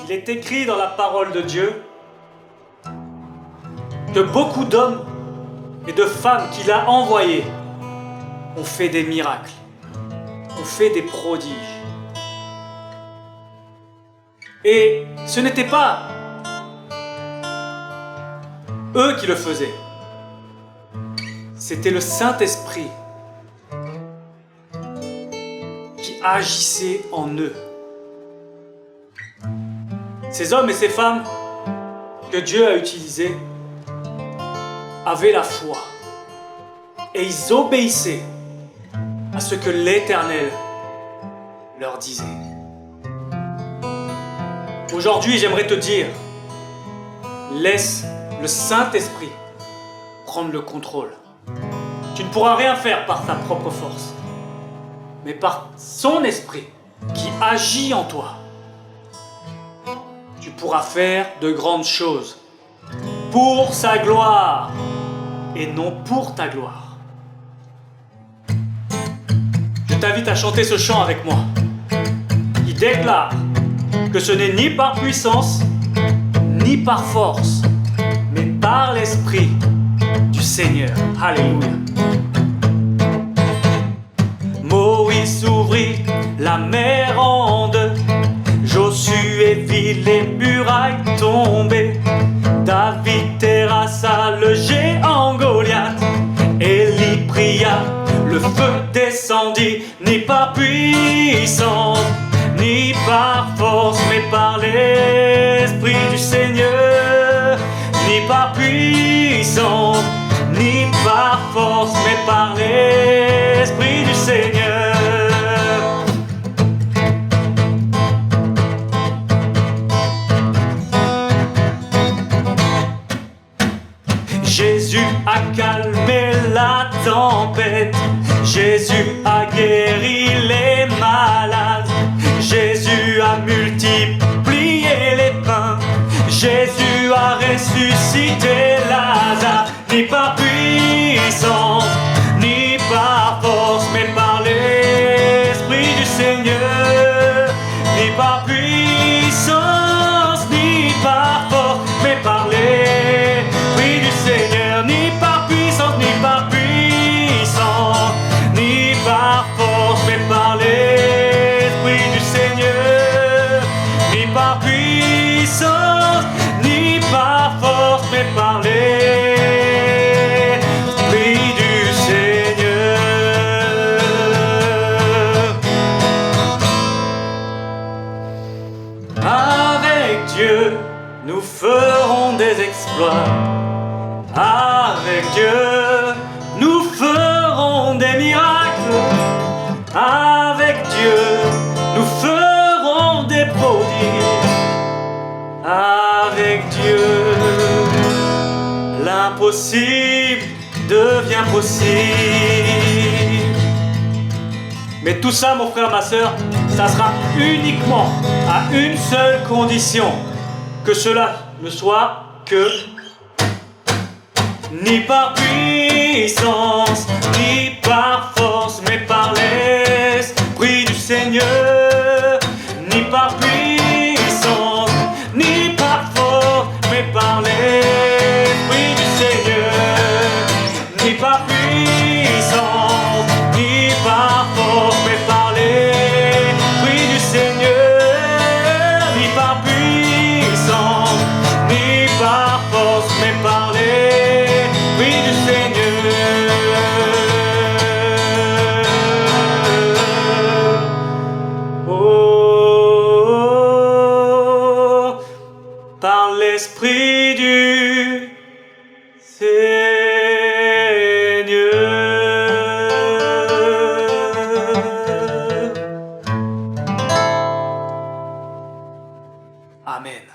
Il est écrit dans la parole de Dieu que beaucoup d'hommes et de femmes qu'il a envoyés ont fait des miracles, ont fait des prodiges. Et ce n'était pas eux qui le faisaient. C'était le Saint-Esprit qui agissait en eux. Ces hommes et ces femmes que Dieu a utilisés avaient la foi et ils obéissaient à ce que l'Éternel leur disait. Aujourd'hui, j'aimerais te dire, laisse le Saint-Esprit prendre le contrôle. Tu ne pourras rien faire par ta propre force, mais par son esprit qui agit en toi. Tu pourras faire de grandes choses pour sa gloire et non pour ta gloire. Je t'invite à chanter ce chant avec moi. Il déclare que ce n'est ni par puissance, ni par force, mais par l'Esprit du Seigneur. Alléluia. Moïse ouvrit la mer en deux, Josué vit les murailles tomber, David terrassa le géant Goliath, Élie pria, le feu descendit, ni par puissance, ni par force, mais par l'Esprit du Seigneur, ni par puissance, ni par force, mais par l'Esprit du Seigneur. Jésus a calmé la tempête, Jésus a guéri les malades, Jésus a multiplié les pains, Jésus a ressuscité Lazare, ni par puissance, ni par force, mais par l'Esprit du Seigneur, ni par puissance, ni par force, mais par l'Esprit du Seigneur, ni par puissance, ni par puissance, ni par force, mais par l'Esprit du Seigneur, ni par puissance, ni par force, mais par l'Esprit du Seigneur. Avec Dieu, nous ferons des exploits. Avec Dieu, nous ferons des miracles. Avec Dieu, nous ferons des prodiges. Avec Dieu, l'impossible devient possible. Mais tout ça, mon frère, ma soeur, ça sera uniquement à une seule condition, que cela ne soit que ni par puissance, ni par force, mais par l'Esprit du Seigneur, ni par puissance, ni par force, mais par l'Esprit du Seigneur, ni par puissance, ni par force, mais par l'Esprit du Seigneur, ni par puissance, ni par force, mais par l'Esprit du Seigneur. Oh, par l'Esprit du Seigneur. Amen.